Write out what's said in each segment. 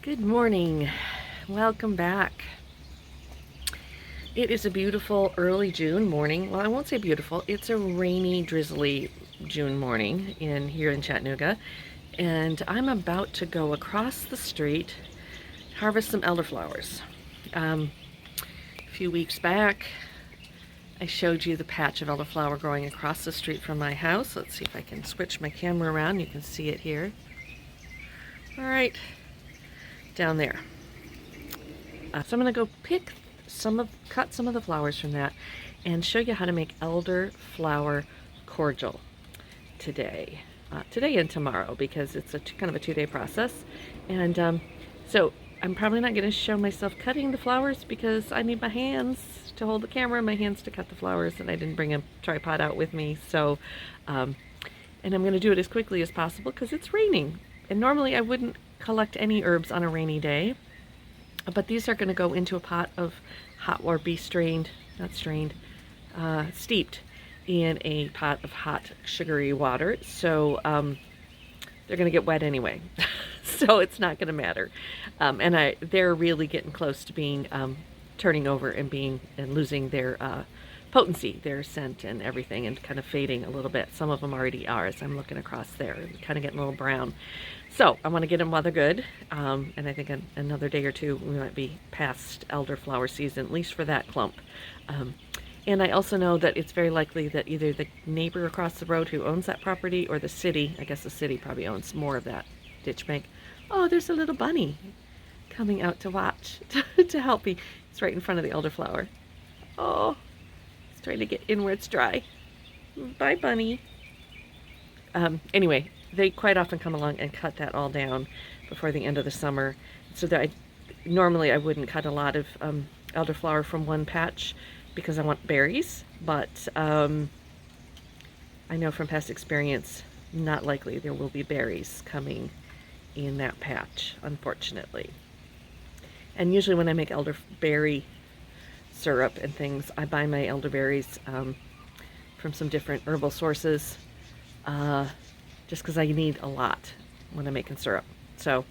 Good morning. Welcome back. It is a beautiful early June morning. Well, I won't say beautiful. It's a rainy, drizzly June morning here in Chattanooga. And I'm about to go across the street, harvest some elderflowers. A few weeks back, I showed you the patch of elderflower growing across the street from my house. Let's see if I can switch my camera around. You can see it here. All right, down there. So I'm going to go cut some of the flowers from that and show you how to make elderflower cordial today. Today and tomorrow, because it's kind of a 2-day process. And so I'm probably not going to show myself cutting the flowers because I need my hands to hold the camera, my hands to cut the flowers, and I didn't bring a tripod out with me. So, and I'm going to do it as quickly as possible because it's raining. And normally I wouldn't collect any herbs on a rainy day. But these are going to go into a pot of hot water, steeped in a pot of hot sugary water. So they're going to get wet anyway. So it's not going to matter. And they're really getting close to being turning over and losing their potency, their scent and everything, and kind of fading a little bit. Some of them already are, as I'm looking across there, kind of getting a little brown. So I want to get them while they're good, and I think another day or two we might be past elderflower season, at least for that clump. And I also know that it's very likely that either the neighbor across the road who owns that property or the city, I guess the city probably owns more of that ditch bank. Oh, there's a little bunny coming out to watch, to help me. It's right in front of the elderflower. Oh, it's trying to get in where it's dry. Bye, bunny. Anyway, they quite often come along and cut that all down before the end of the summer. So that normally I wouldn't cut a lot of elderflower from one patch because I want berries, but I know from past experience, not likely there will be berries coming in that patch, unfortunately. And usually when I make elderberry syrup and things, I buy my elderberries from some different herbal sources. Just because I need a lot when I'm making syrup. So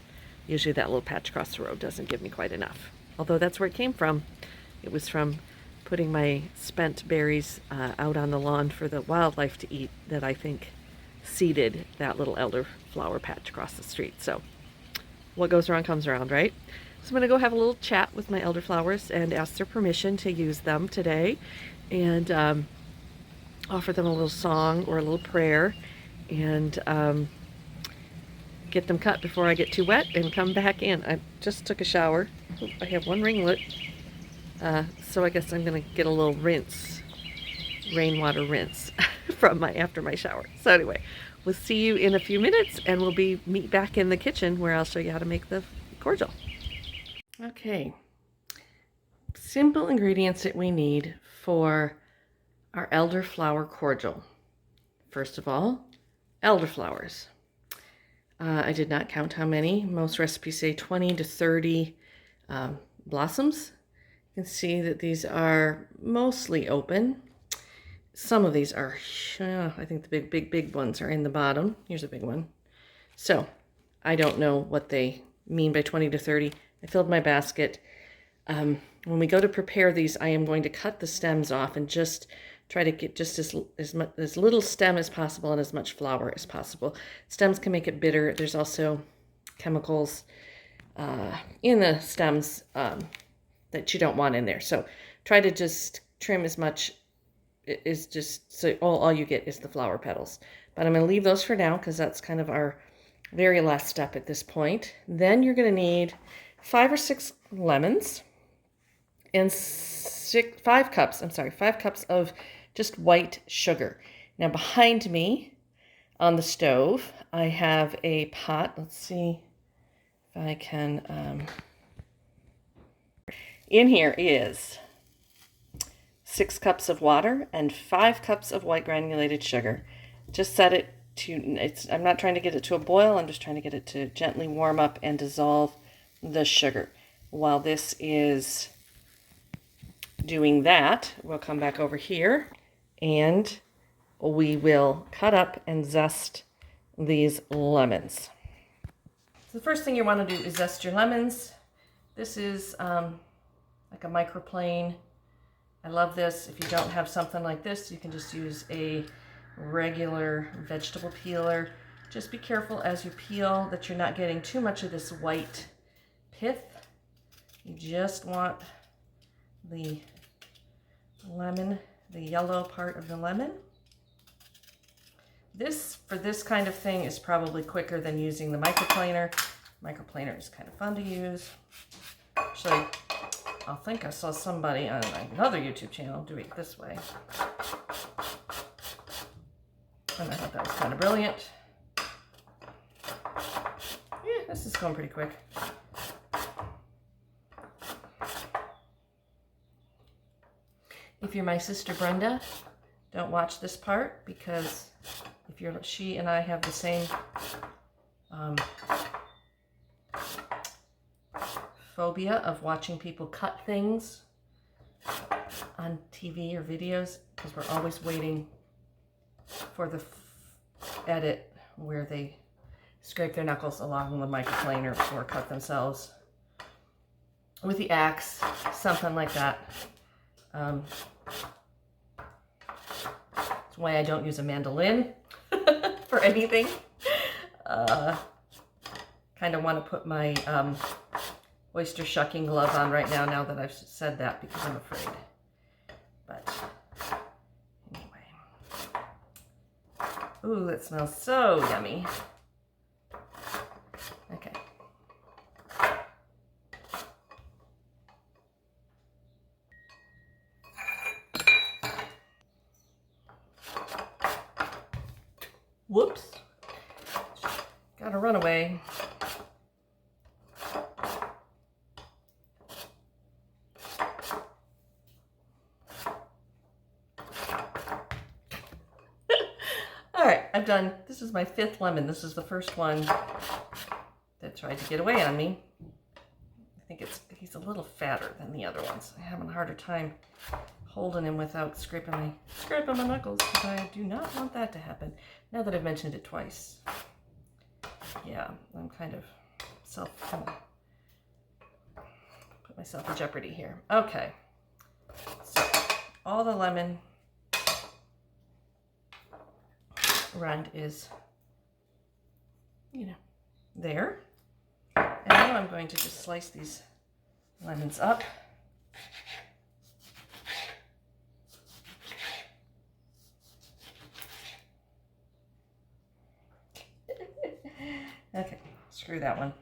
usually that little patch across the road doesn't give me quite enough. Although that's where it came from. It was from putting my spent berries out on the lawn for the wildlife to eat that I think seeded that little elderflower patch across the street. So what goes around comes around, right? So I'm going to go have a little chat with my elderflowers and ask their permission to use them today, and offer them a little song or a little prayer, and get them cut before I get too wet and come back in. I just took a shower. I have one ringlet, so I guess I'm going to get a little rainwater rinse after my shower. So anyway, we'll see you in a few minutes, and we'll meet back in the kitchen where I'll show you how to make the cordial. Okay, simple ingredients that we need for our elderflower cordial. First of all, elderflowers. I did not count how many. Most recipes say 20 to 30 blossoms. You can see that these are mostly open. Some of these are, I think the big ones are in the bottom. Here's a big one. So I don't know what they mean by 20 to 30. I filled my basket. When we go to prepare these, I am going to cut the stems off and just try to get just as little stem as possible and as much flower as possible. Stems can make it bitter. There's also chemicals in the stems that you don't want in there. So try to just trim as much, is just so all you get is the flower petals. But I'm going to leave those for now because that's kind of our very last step at this point. Then you're going to need 5 or 6 lemons and 5 cups of just white sugar. Now behind me on the stove, I have a pot. Let's see if I can, in here is 6 cups of water and 5 cups of white granulated sugar. Just set it to, I'm not trying to get it to a boil, I'm just trying to get it to gently warm up and dissolve the sugar. While this is doing that, we'll come back over here and we will cut up and zest these lemons. So the first thing you want to do is zest your lemons. This is like a microplane. I love this. If you don't have something like this, you can just use a regular vegetable peeler. Just be careful as you peel that you're not getting too much of this white pith. You just want the lemon, the yellow part of the lemon. This, for this kind of thing, is probably quicker than using the microplaner. Microplaner is kind of fun to use. Actually, I think I saw somebody on another YouTube channel do it this way. And I thought that was kind of brilliant. Yeah, this is going pretty quick. If you're my sister Brenda, don't watch this part, because if she and I have the same phobia of watching people cut things on TV or videos, because we're always waiting for the edit where they scrape their knuckles along the microplane or cut themselves with the axe, something like that. That's why I don't use a mandolin for anything. Kind of want to put my oyster shucking glove on right now that I've said that, because I'm afraid. But anyway. Ooh, that smells so yummy. Okay. Whoops. Gotta run away. All right, I'm done. This is my 5th lemon. This is the first one that tried to get away on me. I think he's a little fatter than the other ones. I'm having a harder time holding him without scraping my knuckles, because I do not want that to happen. Now that I've mentioned it twice. Yeah, I'm kind of put myself in jeopardy here. Okay, so all the lemon rind is, there. And now I'm going to just slice these lemons up. Okay, screw that one.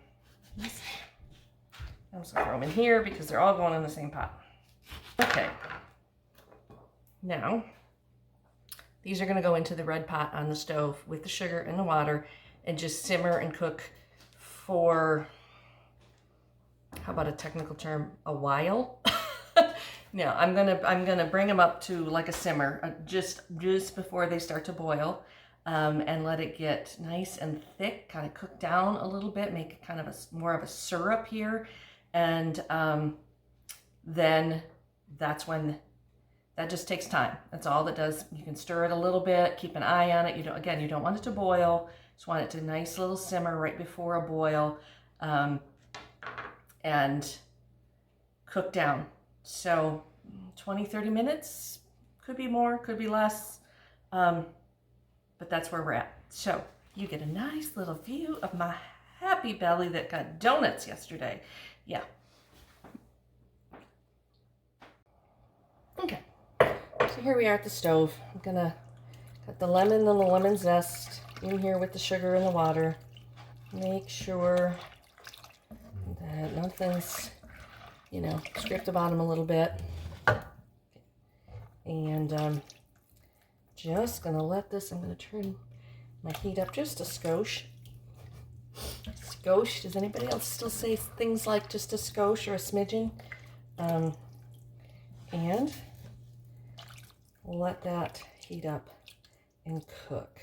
I'm just gonna throw them in here because they're all going in the same pot. Okay, now these are gonna go into the red pot on the stove with the sugar and the water and just simmer and cook for, how about a technical term, a while? No, I'm gonna bring them up to like a simmer just before they start to boil. And let it get nice and thick, kind of cook down a little bit, make it kind of more of a syrup here. And then that's when, that just takes time. That's all that does. You can stir it a little bit, keep an eye on it. You don't want it to boil. Just want it to nice little simmer right before a boil, and cook down. So 20-30 minutes, could be more, could be less. But that's where we're at. So you get a nice little view of my happy belly that got donuts yesterday. Yeah. Okay. So here we are at the stove. I'm gonna got the lemon and the lemon zest in here with the sugar and the water. Make sure that nothing's, scrape the bottom a little bit. And just gonna let this, I'm gonna turn my heat up just a skosh. Skosh, does anybody else still say things like just a skosh or a smidgen? And we'll let that heat up and cook.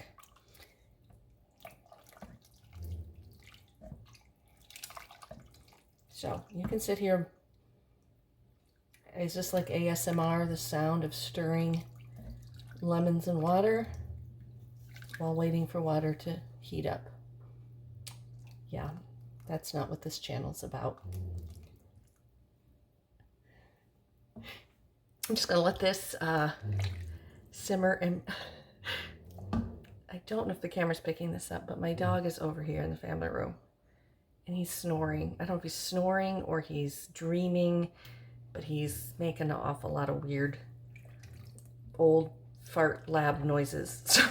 So you can sit here. Is this like ASMR, the sound of stirring lemons and water while waiting for water to heat up? Yeah, That's not what this channel's about. I'm just going to let this simmer, and I don't know if the camera's picking this up, but my dog is over here in the family room and he's snoring. I don't know if he's snoring or he's dreaming, but he's making an awful lot of weird old fart lab noises. So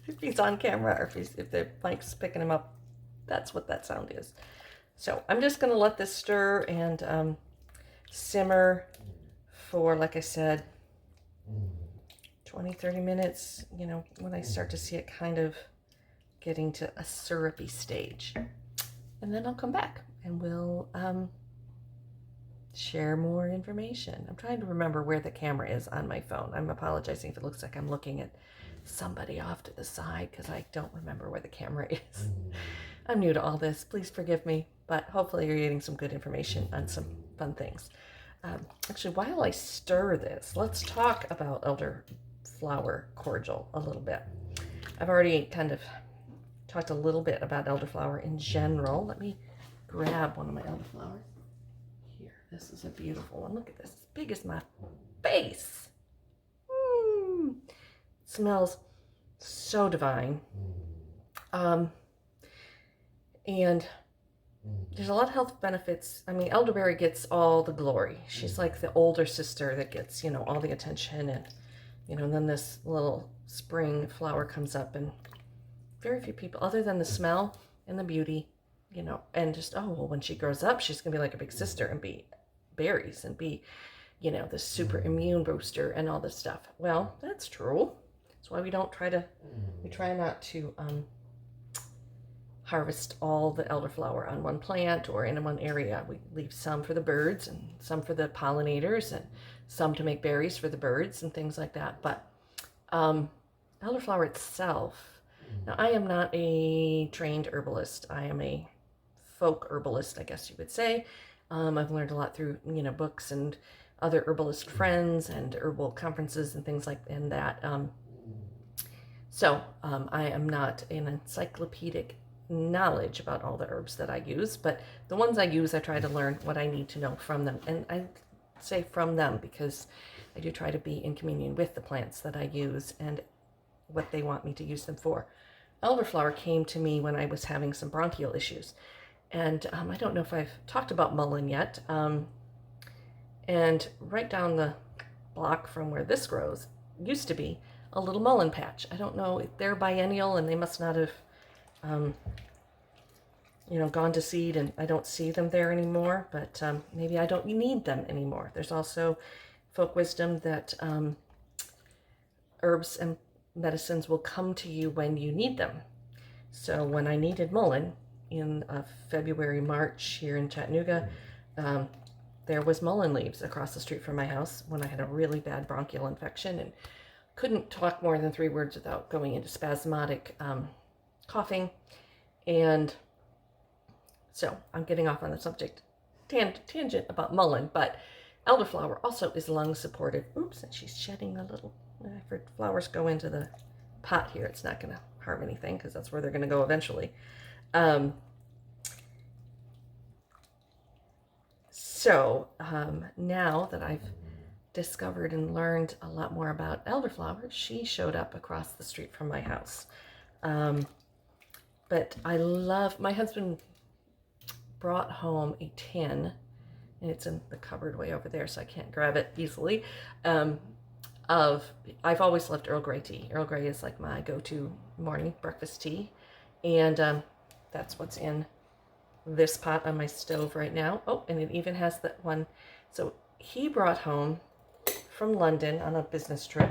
if he's on camera or if the mic's picking him up, that's what that sound is. So I'm just going to let this stir and simmer for, like I said, 20-30 minutes, you know, when I start to see it kind of getting to a syrupy stage. And then I'll come back and we'll share more information. I'm trying to remember where the camera is on my phone. I'm apologizing if it looks like I'm looking at somebody off to the side because I don't remember where the camera is. I'm new to all this. Please forgive me, but hopefully you're getting some good information on some fun things. Actually, while I stir this, let's talk about Elderflower Cordial a little bit. I've already kind of talked a little bit about elderflower in general. Let me grab one of my elderflowers. Here, this is a beautiful one. Look at this, as big as my face. Smells so divine. And there's a lot of health benefits. I mean, elderberry gets all the glory. She's like the older sister that gets, you know, all the attention, and, you know, and then this little spring flower comes up, and very few people, other than the smell and the beauty, you know, and just, oh, well, when she grows up, she's going to be like a big sister and be berries and be, you know, the super immune booster and all this stuff. Well, that's true. That's why we try not to harvest all the elderflower on one plant or in one area. We leave some for the birds and some for the pollinators and some to make berries for the birds and things like that. But elderflower itself, now I am not a trained herbalist. I am a folk herbalist, I guess you would say. I've learned a lot through, you know, books and other herbalist friends and herbal conferences and things like that. So I am not an encyclopedic knowledge about all the herbs that I use, but the ones I use, I try to learn what I need to know from them. And I say from them because I do try to be in communion with the plants that I use and what they want me to use them for. Elderflower came to me when I was having some bronchial issues. And I don't know if I've talked about mullein yet. And right down the block from where this grows used to be a little mullein patch. I don't know if they're biennial and they must not have you know, gone to seed, and I don't see them there anymore, but maybe I don't need them anymore. There's also folk wisdom that herbs and medicines will come to you when you need them. So when I needed mullein in February, March here in Chattanooga, there was mullein leaves across the street from my house when I had a really bad bronchial infection and couldn't talk more than 3 words without going into spasmodic coughing. And so I'm getting off on the subject tangent about mullein, but elderflower also is lung supportive. Oops, and she's shedding a little. If flowers go into the pot here, it's not going to harm anything because that's where they're going to go eventually. So now that I've discovered and learned a lot more about elderflower, she showed up across the street from my house. But I love, my husband brought home a tin, and it's in the cupboard way over there, so I can't grab it easily, I've always loved Earl Grey tea. Earl Grey is like my go-to morning breakfast tea, and that's what's in this pot on my stove right now. Oh, and it even has that one. So he brought home from London on a business trip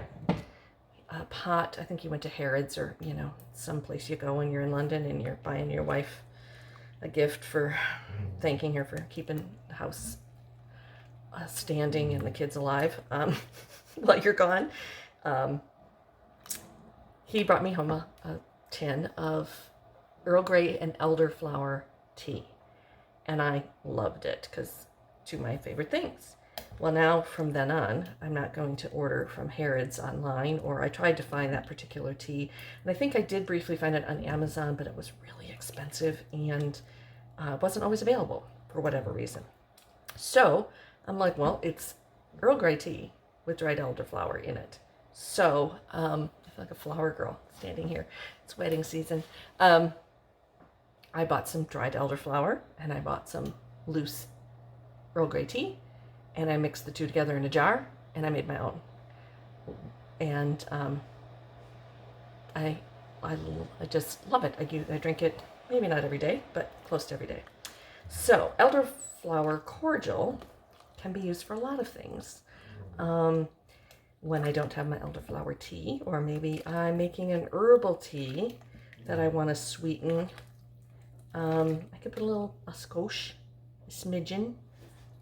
a pot. I think he went to Harrods, or, you know, someplace you go when you're in London and you're buying your wife a gift for thanking her for keeping the house standing and the kids alive while you're gone. He brought me home a tin of Earl Grey and elderflower tea, and I loved it because 2 of my favorite things. Well, now from then on, I'm not going to order from Harrods online, or I tried to find that particular tea, and I think I did briefly find it on Amazon, but it was really expensive, and wasn't always available for whatever reason. So I'm like, well, it's Earl Grey tea with dried elderflower in it. So I feel like a flower girl standing here. It's wedding season. I bought some dried elderflower and I bought some loose Earl Grey tea, and I mixed the two together in a jar, and I made my own. And I just love it. I drink it maybe not every day, but close to every day. So Elderflower Cordial can be used for a lot of things. When I don't have my elderflower tea, or maybe I'm making an herbal tea that I want to sweeten. I could put a skosh, a smidgen,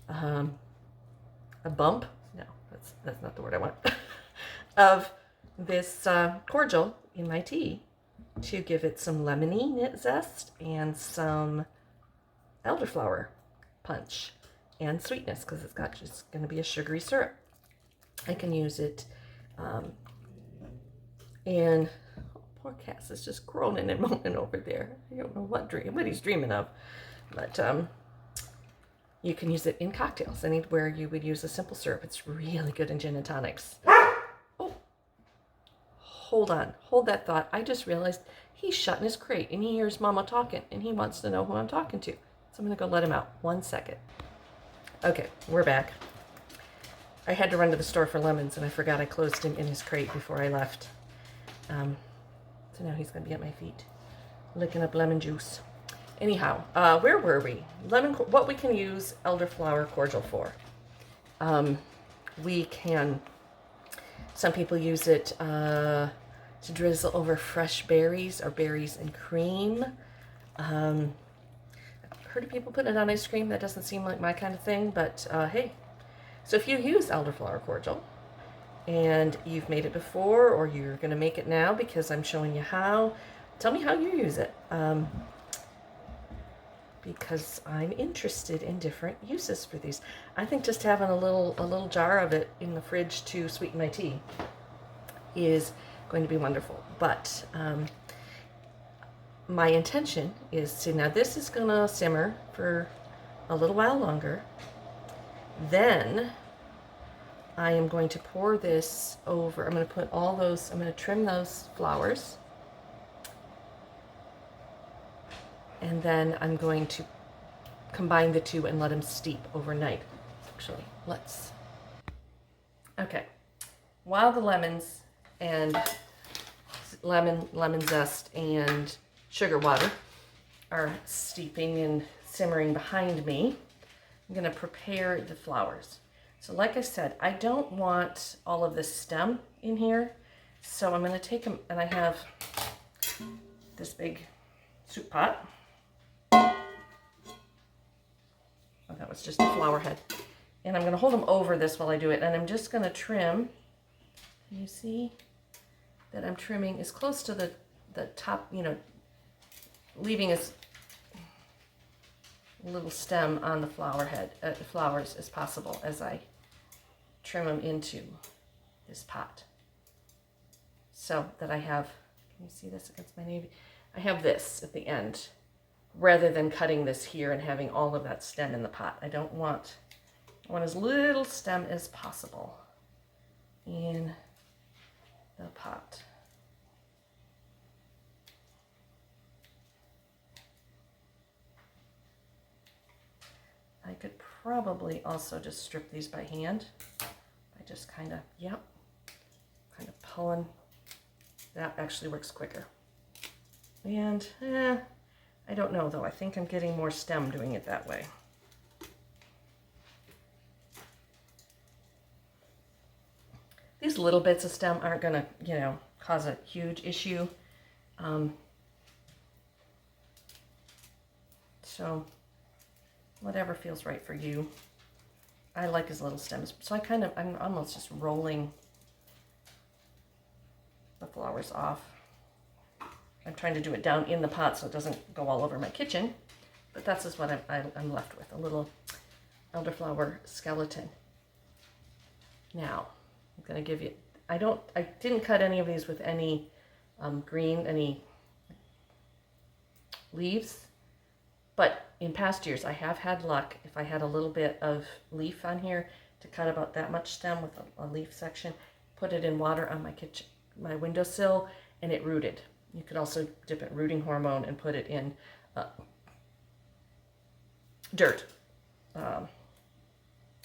a bump, no, that's not the word I want, of this cordial in my tea to give it some lemony zest and some elderflower punch and sweetness, because it's going to be a sugary syrup. I can use it, and poor Cass is just groaning and moaning over there. I don't know what he's dreaming of, but you can use it in cocktails, anywhere you would use a simple syrup. It's really good in gin and tonics. Oh, hold on, hold that thought. I just realized he's shut in his crate and he hears Mama talking and he wants to know who I'm talking to. So I'm gonna go let him out. 1 second. Okay, we're back. I had to run to the store for lemons and I forgot I closed him in his crate before I left. So now he's gonna be at my feet, licking up lemon juice. Anyhow, where were we? What we can use elderflower cordial for. We can, some people use it to drizzle over fresh berries or berries and cream. I've heard of people putting it on ice cream. That doesn't seem like my kind of thing, but hey. So if you use elderflower cordial and you've made it before, or you're going to make it now because I'm showing you how, tell me how you use it. Because I'm interested in different uses for these. I think just having a little jar of it in the fridge to sweeten my tea is going to be wonderful. But my intention is to, now this is going to simmer for a little while longer. Then I am going to pour this over. I'm going to put all those, I'm going to trim those flowers. And then I'm going to combine the two and let them steep overnight. Actually, let's. Okay. While the lemons and lemon zest and sugar water are steeping and simmering behind me, I'm going to prepare the flowers. So like I said, I don't want all of this stem in here. So I'm going to take them, and I have this big soup pot. Oh, that was just the flower head. And I'm going to hold them over this while I do it. And I'm just going to trim. Can you see that I'm trimming as close to the top, you know, leaving as little stem on the flowers as possible as I trim them into this pot. So that I have, can you see this against my navy? I have this at the end, rather than cutting this here and having all of that stem in the pot. I want as little stem as possible in the pot. I could probably also just strip these by hand. I just kind of, yep, kind of pulling. That actually works quicker. And I don't know though. I think I'm getting more stem doing it that way. These little bits of stem aren't going to, you know, cause a huge issue. So whatever feels right for you. I like his little stems. So I'm almost just rolling the flowers off. I'm trying to do it down in the pot so it doesn't go all over my kitchen. But that's just what I'm left with, a little elderflower skeleton. Now, I'm going to give you, I didn't cut any of these with any any leaves. But in past years, I have had luck if I had a little bit of leaf on here to cut about that much stem with a leaf section, put it in water on my windowsill, and it rooted. You could also dip it in rooting hormone and put it in dirt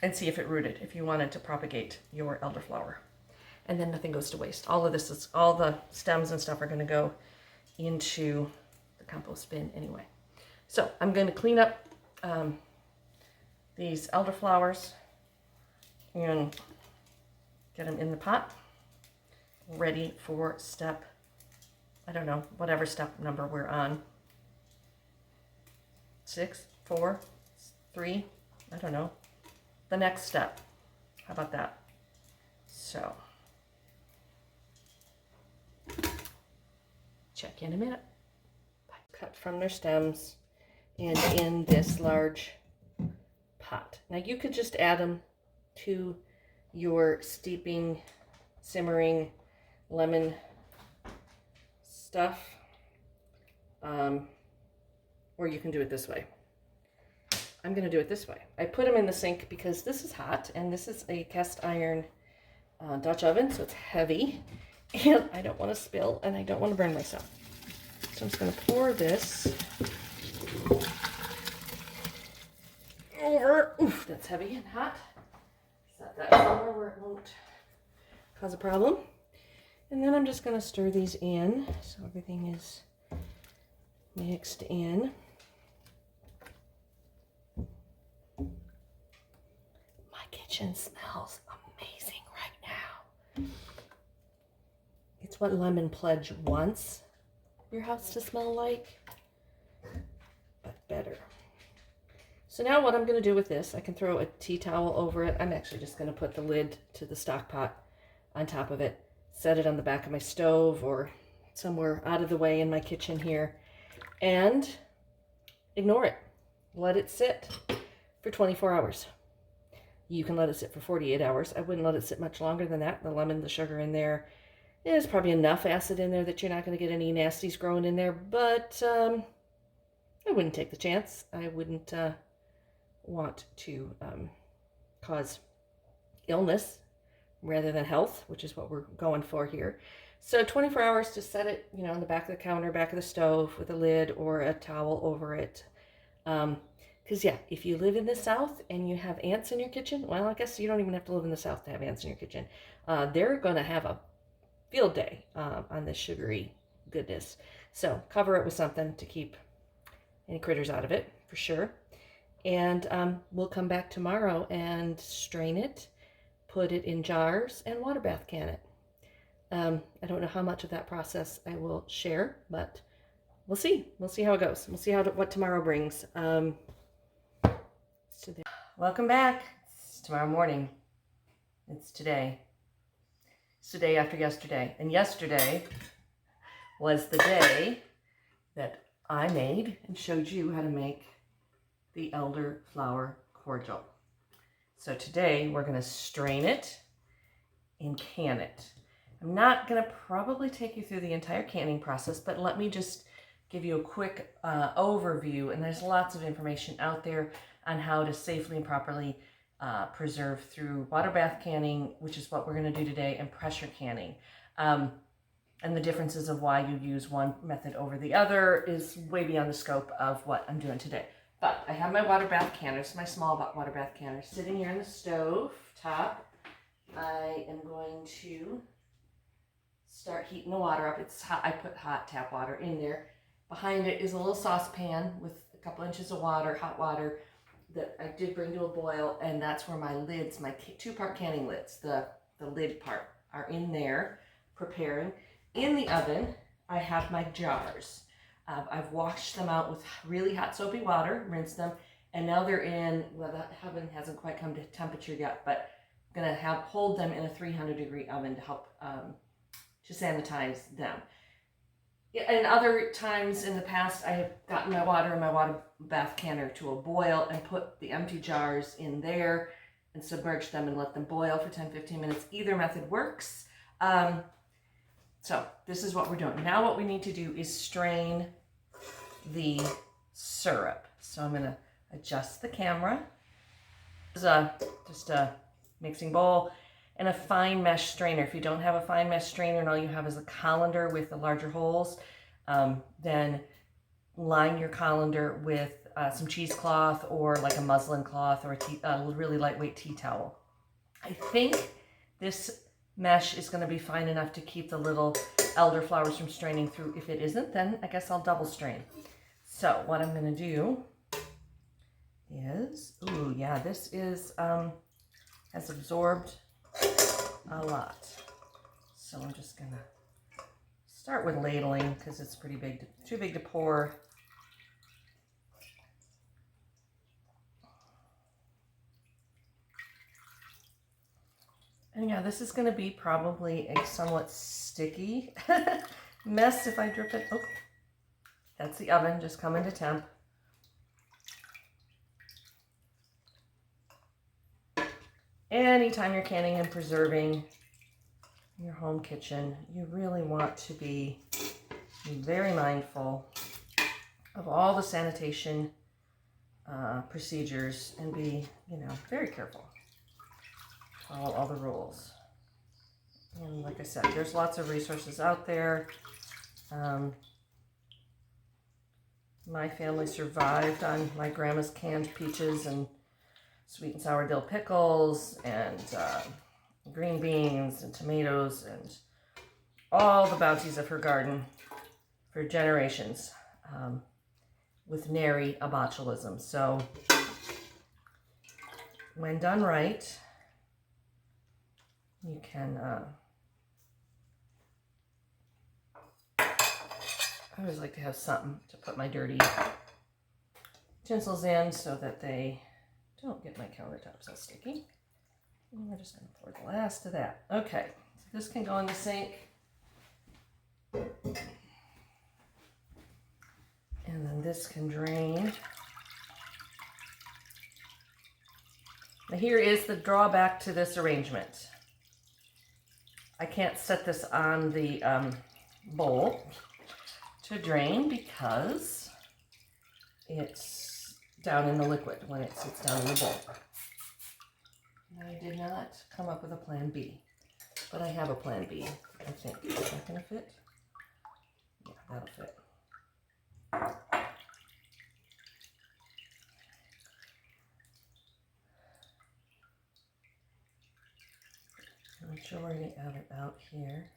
and see if it rooted, if you wanted to propagate your elderflower. And then nothing goes to waste. All the stems and stuff are going to go into the compost bin anyway. So I'm going to clean up these elderflowers and get them in the pot, ready for step, I don't know, whatever step number we're on. 6, 4, 3, I don't know. The next step. How about that? So, check in a minute. Cut from their stems and in this large pot. Now you could just add them to your steeping, simmering lemon stuff, or you can do it this way. I'm going to do it this way. I put them in the sink because this is hot, and this is a cast iron Dutch oven, so it's heavy, and I don't want to spill, and I don't want to burn myself. So I'm just going to pour this over. Oof, that's heavy and hot. Set that somewhere where it won't cause a problem. And then I'm just going to stir these in so everything is mixed in. My kitchen smells amazing right now. It's what Lemon Pledge wants your house to smell like, but better. So now what I'm going to do with this, I can throw a tea towel over it. I'm actually just going to put the lid to the stock pot on top of it, set it on the back of my stove or somewhere out of the way in my kitchen here, and ignore it. Let it sit for 24 hours. You can let it sit for 48 hours. I wouldn't let it sit much longer than that. The lemon, the sugar in there, there's probably enough acid in there that you're not going to get any nasties growing in there, but I wouldn't take the chance. I wouldn't want to cause illness rather than health, which is what we're going for here. So 24 hours to set it, you know, on the back of the counter, back of the stove with a lid or a towel over it. Because yeah, if you live in the South and you have ants in your kitchen, well, I guess you don't even have to live in the South to have ants in your kitchen. They're going to have a field day on this sugary goodness. So cover it with something to keep any critters out of it, for sure. And we'll come back tomorrow and strain it, put it in jars, and water bath can it. I don't know how much of that process I will share, but we'll see. We'll see how it goes. We'll see what tomorrow brings. Welcome back. It's tomorrow morning. It's today. It's the day after yesterday. And yesterday was the day that I made and showed you how to make the Elderflower Cordial. So today we're going to strain it and can it. I'm not going to probably take you through the entire canning process, but let me just give you a quick overview. And there's lots of information out there on how to safely and properly preserve through water bath canning, which is what we're going to do today, and pressure canning. And the differences of why you use one method over the other is way beyond the scope of what I'm doing today. But I have my water bath canners, my small water bath canners, sitting here on the stove top. I am going to start heating the water up. It's hot. I put hot tap water in there. Behind it is a little saucepan with a couple inches of water, hot water, that I did bring to a boil, and that's where my lids, my two-part canning lids, the lid part, are in there preparing. In the oven, I have my jars. I've washed them out with really hot soapy water, rinsed them, and now they're in, well, the oven hasn't quite come to temperature yet, but I'm going to hold them in a 300-degree oven to help to sanitize them. And other times in the past, I have gotten my water in my water bath canner to a boil and put the empty jars in there and submerged them and let them boil for 10-15 minutes. Either method works. So this is what we're doing. Now what we need to do is strain the syrup. So I'm going to adjust the camera. This is just a mixing bowl and a fine mesh strainer. If you don't have a fine mesh strainer and all you have is a colander with the larger holes, then line your colander with some cheesecloth or like a muslin cloth or a really lightweight tea towel. I think this mesh is going to be fine enough to keep the little elderflowers from straining through. If it isn't, then I guess I'll double strain. So what I'm going to do is, ooh, yeah, this is has absorbed a lot. So I'm just going to start with ladling because it's pretty big, too big to pour. And yeah, this is going to be probably a somewhat sticky mess if I drip it. Oh, that's the oven just coming to temp. Anytime you're canning and preserving your home kitchen, you really want to be very mindful of all the sanitation procedures and be, very careful. Follow all the rules. And like I said, there's lots of resources out there. My family survived on my grandma's canned peaches and sweet and sour dill pickles and green beans and tomatoes and all the bounties of her garden for generations with nary a botulism. So when done right, you can, I always like to have something to put my dirty utensils in so that they don't get my countertops all sticky. And we're just going to pour the last of that. Okay, so this can go in the sink. And then this can drain. Now here is the drawback to this arrangement. I can't set this on the bowl to drain because it's down in the liquid when it sits down in the bowl. And I did not come up with a plan B, but I have a plan B, I think. Is that going to fit? Yeah, that'll fit. Majority of it out here.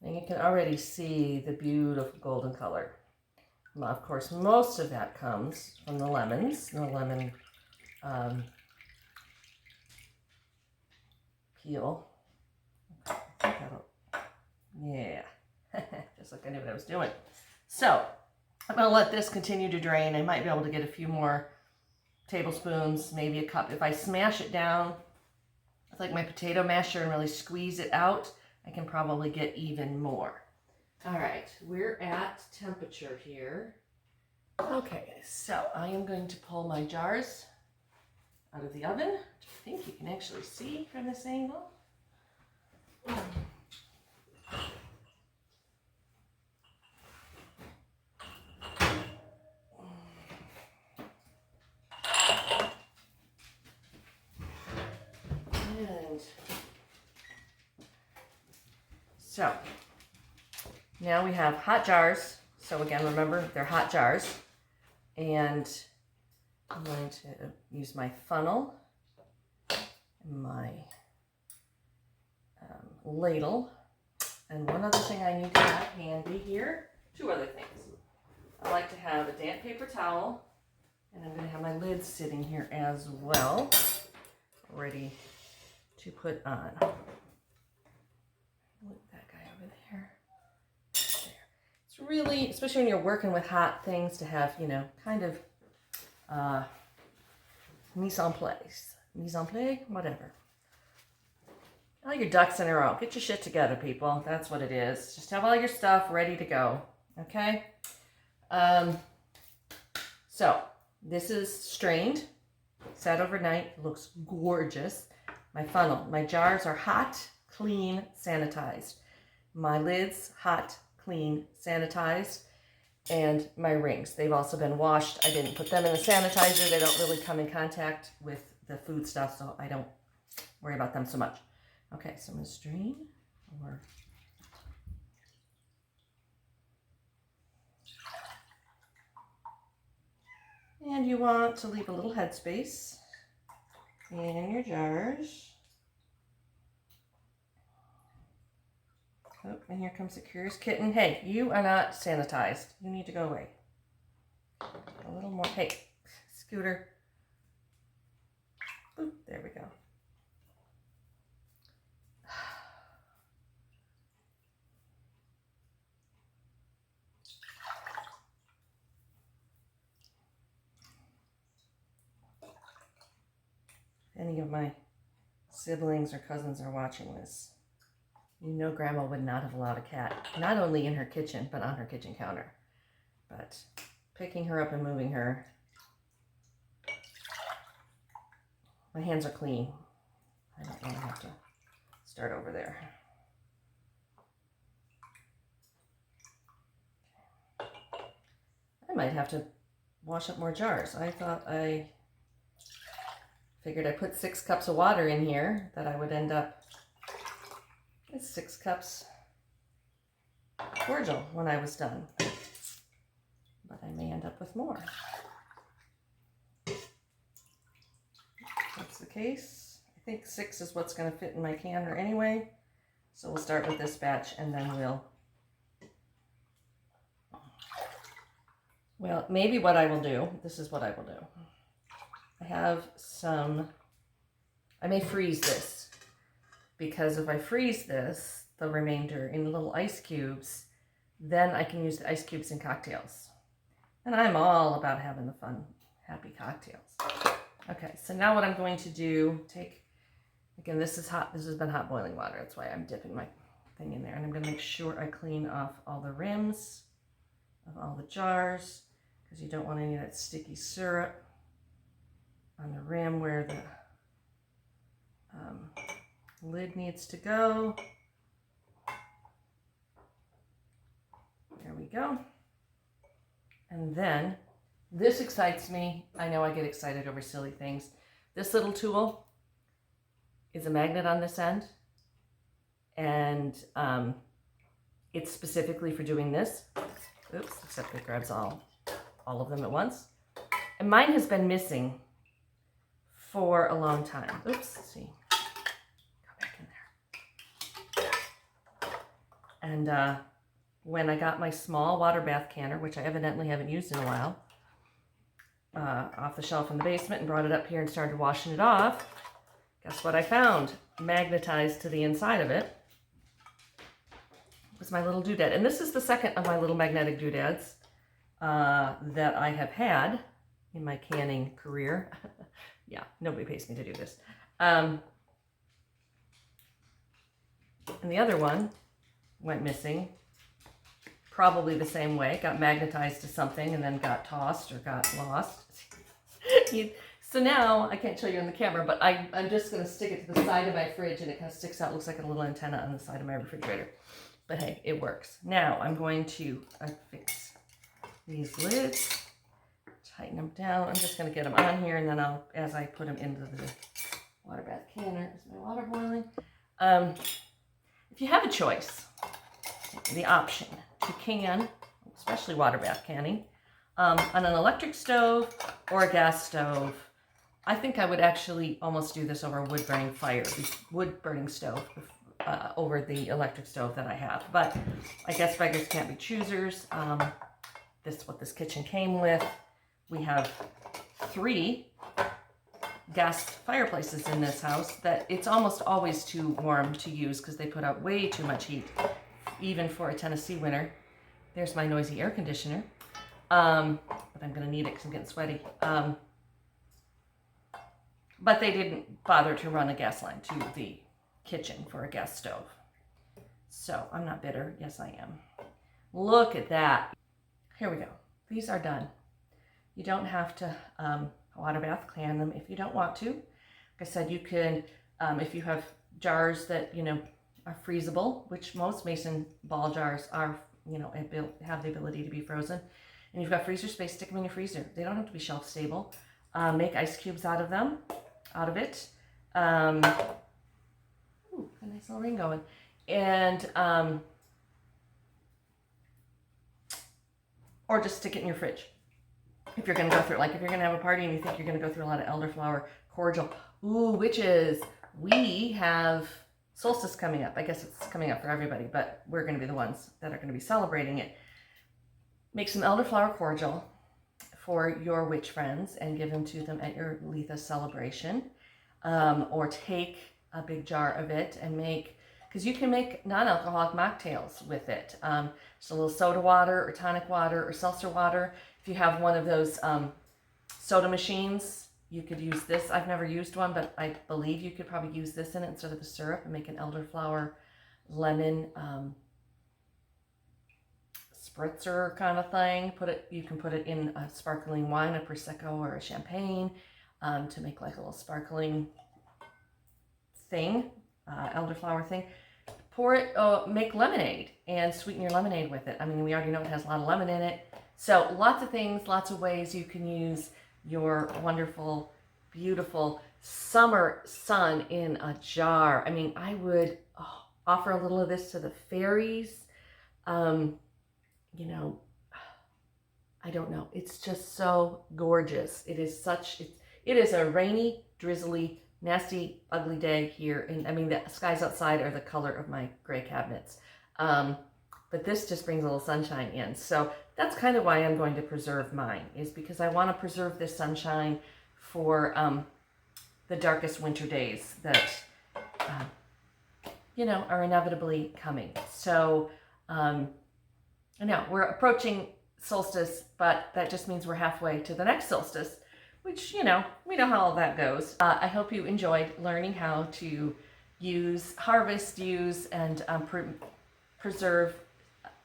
And you can already see the beautiful golden color. Now, of course, most of that comes from the lemons, the lemon peel. I think that'll, yeah, just like I knew what I was doing. So I'm going to let this continue to drain. I might be able to get a few more tablespoons, maybe a cup. If I smash it down with like my potato masher and really squeeze it out, I can probably get even more. All right, we're at temperature here. Okay, so I am going to pull my jars out of the oven, which I think you can actually see from this angle. And so now we have hot jars. So again, remember, they're hot jars. And I'm going to use my funnel, my ladle, and one other thing I need to have handy here, two other things. I like to have a damp paper towel, and I'm going to have my lid sitting here as well, ready to put on. Look at that guy over there. It's really, especially when you're working with hot things, to have, kind of mise en place, whatever. All your ducks in a row. Get your shit together, people. That's what it is. Just have all your stuff ready to go. Okay? So this is strained, sat overnight, looks gorgeous. My funnel, my jars are hot, clean, sanitized. My lids, hot, clean, sanitized. and my rings. They've also been washed. I didn't put them in the sanitizer. They don't really come in contact with the food stuff, so I don't worry about them so much. Okay, so I'm going to strain or and you want to leave a little headspace in your jars. Oh, and here comes the curious kitten. Hey, you are not sanitized. You need to go away. A little more. Hey, Scooter. Boop, there we go. If any of my siblings or cousins are watching this, you know Grandma would not have allowed a cat, not only in her kitchen, but on her kitchen counter. But picking her up and moving her, my hands are clean. I don't want to have to start over there. I might have to wash up more jars. I figured I put 6 cups of water in here that I would end up with 6 cups cordial when I was done. But I may end up with more. If that's the case. I think 6 is what's going to fit in my canner anyway. So we'll start with this batch and then well, maybe what I will do, this is what I will do. I have some, I may freeze this, because if I freeze this, the remainder in little ice cubes, then I can use the ice cubes in cocktails. And I'm all about having the fun, happy cocktails. Okay, so now what I'm going to do, again, this is hot, this has been hot boiling water, that's why I'm dipping my thing in there. And I'm gonna make sure I clean off all the rims of all the jars, because you don't want any of that sticky syrup on the rim where the lid needs to go. There we go. And then, this excites me. I know I get excited over silly things. This little tool is a magnet on this end, and it's specifically for doing this. Oops, except it grabs all of them at once. And mine has been missing for a long time. Oops, let's see. Go back in there. And when I got my small water bath canner, which I evidently haven't used in a while, off the shelf in the basement and brought it up here and started washing it off, guess what I found? Magnetized to the inside of it was my little doodad. And this is the second of my little magnetic doodads that I have had in my canning career. Yeah, nobody pays me to do this. And the other one went missing, probably the same way, got magnetized to something and then got tossed or got lost. So now, I can't show you on the camera, but I'm just going to stick it to the side of my fridge, and it kind of sticks out, looks like a little antenna on the side of my refrigerator. But hey, it works. Now I'm going to fix these lids, tighten them down. I'm just going to get them on here, and then as I put them into the water bath canner, is my water boiling? If you have a choice, the option to can, especially water bath canning, on an electric stove or a gas stove, I think I would actually almost do this over a wood burning stove over the electric stove that I have. But I guess beggars can't be choosers. This is what this kitchen came with. We have 3 gas fireplaces in this house that it's almost always too warm to use because they put out way too much heat, even for a Tennessee winter. There's my noisy air conditioner. But I'm going to need it because I'm getting sweaty. But they didn't bother to run a gas line to the kitchen for a gas stove. So I'm not bitter. Yes, I am. Look at that. Here we go. These are done. You don't have to water bath can them if you don't want to. Like I said, you can, if you have jars that, are freezable, which most mason ball jars are you know, have the ability to be frozen. And you've got freezer space, stick them in your freezer. They don't have to be shelf stable. Make ice cubes out of it. Ooh, a nice little ring going. And, or just stick it in your fridge. If you're going to go through, like if you're going to have a party and you think you're going to go through a lot of Elderflower Cordial. Ooh, witches. We have solstice coming up. I guess it's coming up for everybody, but we're going to be the ones that are going to be celebrating it. Make some Elderflower Cordial for your witch friends and give them to them at your Letha celebration. Or take a big jar of it and make, because you can make non-alcoholic mocktails with it. Just a little soda water or tonic water or seltzer water. If you have one of those soda machines, you could use this. I've never used one, but I believe you could probably use this in it instead of the syrup and make an elderflower lemon spritzer kind of thing. You can put it in a sparkling wine, a Prosecco or a champagne, to make like a little sparkling thing, elderflower thing. Pour it, make lemonade and sweeten your lemonade with it. I mean, we already know it has a lot of lemon in it. So lots of things, lots of ways you can use your wonderful, beautiful summer sun in a jar. I mean, I would offer a little of this to the fairies. You know, I don't know. It's just so gorgeous. It is a rainy, drizzly, nasty, ugly day here. And I mean, the skies outside are the color of my gray cabinets. But this just brings a little sunshine in. So that's kind of why I'm going to preserve mine, is because I want to preserve this sunshine for the darkest winter days that, you know, are inevitably coming. So now we're approaching solstice, but that just means we're halfway to the next solstice, which, you know, we know how all that goes. I hope you enjoyed learning how to harvest, use, and preserve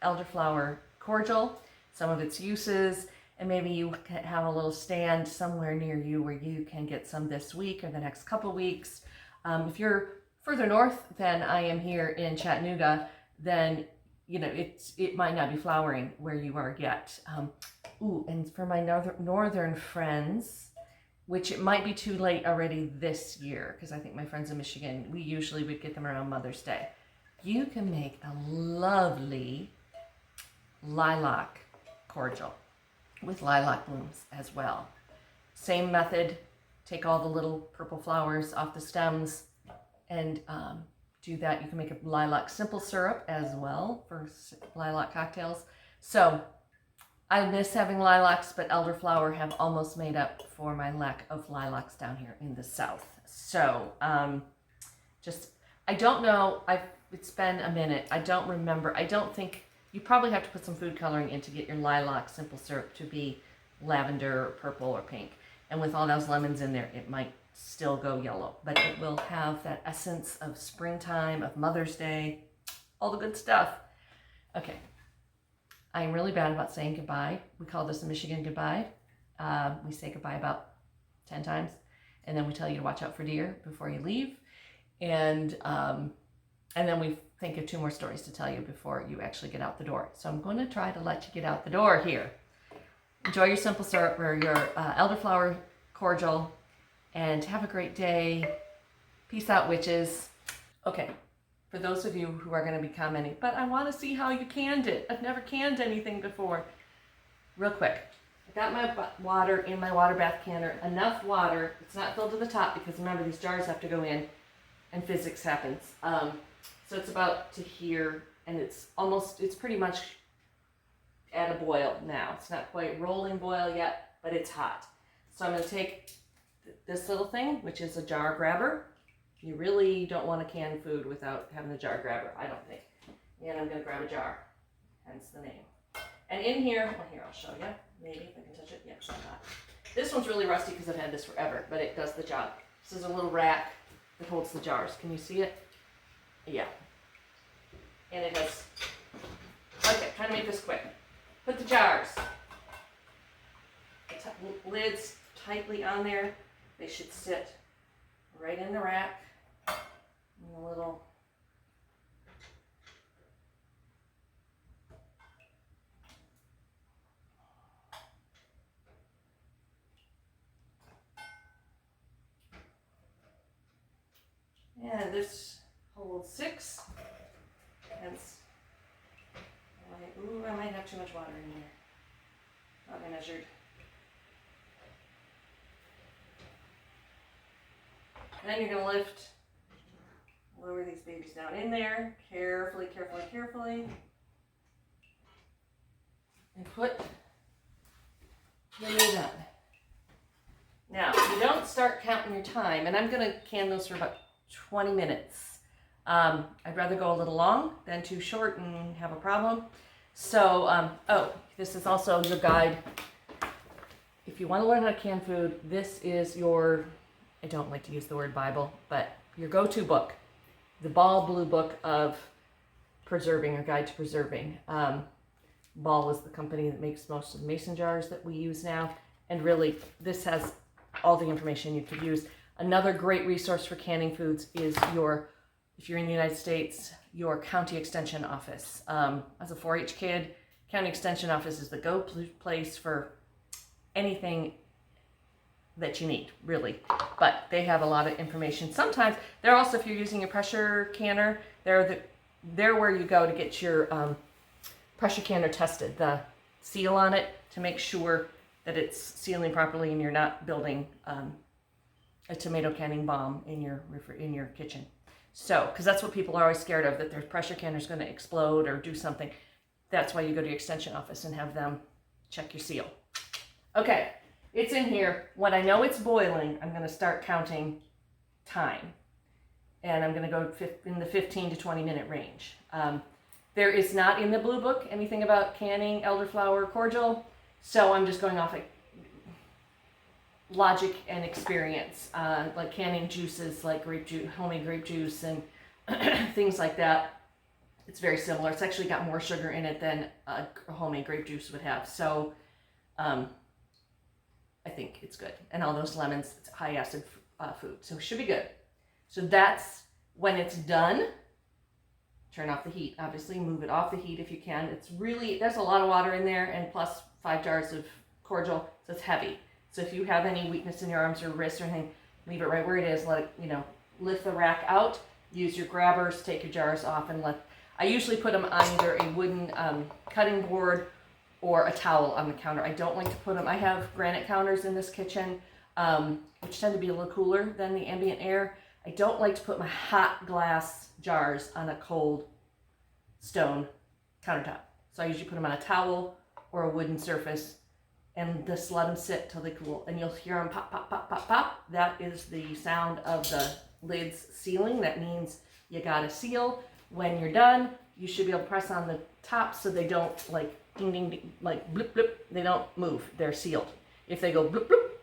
Elderflower Cordial, some of its uses, and maybe you can have a little stand somewhere near you where you can get some this week or the next couple weeks. If you're further north than I am here in Chattanooga, then you know it might not be flowering where you are yet. Ooh, and for my northern friends, which it might be too late already this year, because I think my friends in Michigan, we usually would get them around Mother's Day. You can make a lovely Lilac Cordial with lilac blooms as well. Same method, take all the little purple flowers off the stems and do that. You can make a lilac simple syrup as well for lilac cocktails. So I miss having lilacs, but elderflower have almost made up for my lack of lilacs down here in the south. So I don't know, it's been a minute. I don't remember. I don't think, you probably have to put some food coloring in to get your lilac simple syrup to be lavender, or purple, or pink. And with all those lemons in there, it might still go yellow, but it will have that essence of springtime, of Mother's Day, all the good stuff. Okay. I'm really bad about saying goodbye. We call this a Michigan goodbye. We say goodbye about 10 times, and then we tell you to watch out for deer before you leave. And then we think of 2 more stories to tell you before you actually get out the door. So I'm going to try to let you get out the door here. Enjoy your simple syrup or your Elderflower Cordial, and have a great day. Peace out, witches. Okay, for those of you who are going to be commenting, but I want to see how you canned it. I've never canned anything before. Real quick, I got my water in my water bath canner. Enough water. It's not filled to the top because remember, these jars have to go in and physics happens. So it's about to here, and it's pretty much at a boil now. It's not quite rolling boil yet, but it's hot. So I'm going to take this little thing, which is a jar grabber. You really don't want to can food without having a jar grabber, I don't think. And I'm going to grab a jar, hence the name. And in here, well, here, I'll show you. Maybe if I can touch it. Yeah, it's not hot. This one's really rusty because I've had this forever, but it does the job. This is a little rack that holds the jars. Can you see it? Yeah. And it has, okay, trying to make this quick. Put the jars, lids tightly on there. They should sit right in the rack. And a little And this holds 6. Hence, I might have too much water in here. Not measured. And then you're going to lower these babies down in there, carefully, carefully, carefully. And put the lid on. Now, you don't start counting your time, and I'm going to can those for about 20 minutes. I'd rather go a little long than too short and have a problem. So, this is also your guide. If you want to learn how to can food, this is your, I don't like to use the word Bible, but your go-to book. The Ball Blue Book of Preserving, or Guide to Preserving. Ball is the company that makes most of the mason jars that we use now. And really, this has all the information you could use. Another great resource for canning foods is if you're in the United States, your county extension office. As a 4-H kid, county extension office is the go-to place for anything that you need, really. But they have a lot of information. Sometimes, they're also, if you're using a pressure canner, they're where you go to get your pressure canner tested, the seal on it, to make sure that it's sealing properly and you're not building a tomato canning bomb in your kitchen. So, because that's what people are always scared of, that their pressure canner is going to explode or do something. That's why you go to your extension office and have them check your seal. Okay, it's in here. When I know it's boiling, I'm going to start counting time. And I'm going to go in the 15 to 20 minute range. There is not in the Blue Book anything about canning Elderflower Cordial, so I'm just going off logic and experience, like canning juices like grape juice, homemade grape juice, and things like that. It's very similar. It's actually got more sugar in it than a homemade grape juice would have, so I think it's good. And all those lemons, it's high acid food, so it should be good. So that's when it's done. Turn off the heat, obviously, move it off the heat if you can. It's really, there's a lot of water in there, and plus 5 jars of cordial, so it's heavy. So if you have any weakness in your arms or wrists or anything, leave it right where it is. Let it, lift the rack out, use your grabbers, take your jars off, and I usually put them on either a wooden cutting board or a towel on the counter. I don't like to put them, I have granite counters in this kitchen, which tend to be a little cooler than the ambient air. I don't like to put my hot glass jars on a cold stone countertop. So I usually put them on a towel or a wooden surface and just let them sit till they cool. And you'll hear them pop, pop, pop, pop, pop. That is the sound of the lids sealing. That means you got to seal. When you're done, you should be able to press on the top so they don't like ding, ding, ding, like blip, blip. They don't move. They're sealed. If they go blip, blip,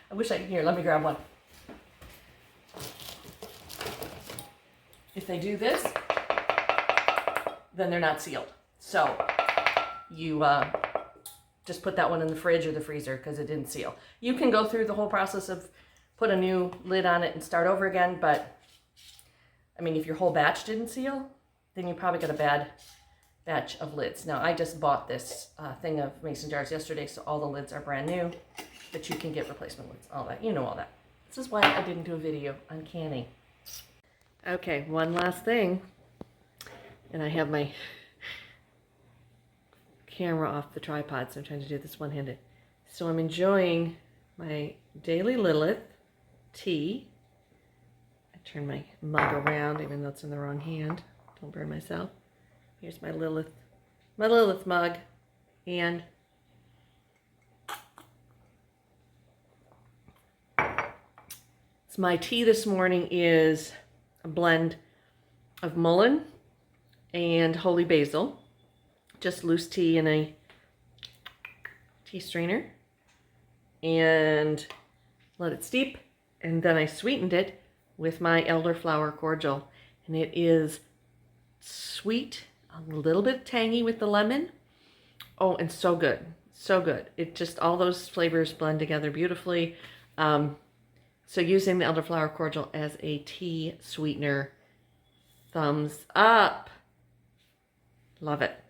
I wish I could hear. Let me grab one. If they do this, then they're not sealed. So you just put that one in the fridge or the freezer because it didn't seal. You can go through the whole process of put a new lid on it and start over again, but I mean, if your whole batch didn't seal, then you probably got a bad batch of lids. Now, I just bought this thing of mason jars yesterday, so all the lids are brand new, but you can get replacement lids, all that. You know all that. This is why I didn't do a video on canning. Okay, one last thing, and I have my camera off the tripod, so I'm trying to do this one-handed. So I'm enjoying my daily Lilith tea. I turn my mug around, even though it's in the wrong hand. Don't burn myself. Here's my Lilith mug, and so my tea this morning is a blend of mullein and holy basil, just loose tea in a tea strainer, and let it steep, and then I sweetened it with my Elderflower Cordial, and it is sweet, a little bit tangy with the lemon. Oh, and so good, so good. It just, all those flavors blend together beautifully. So using the Elderflower Cordial as a tea sweetener, thumbs up. Love it.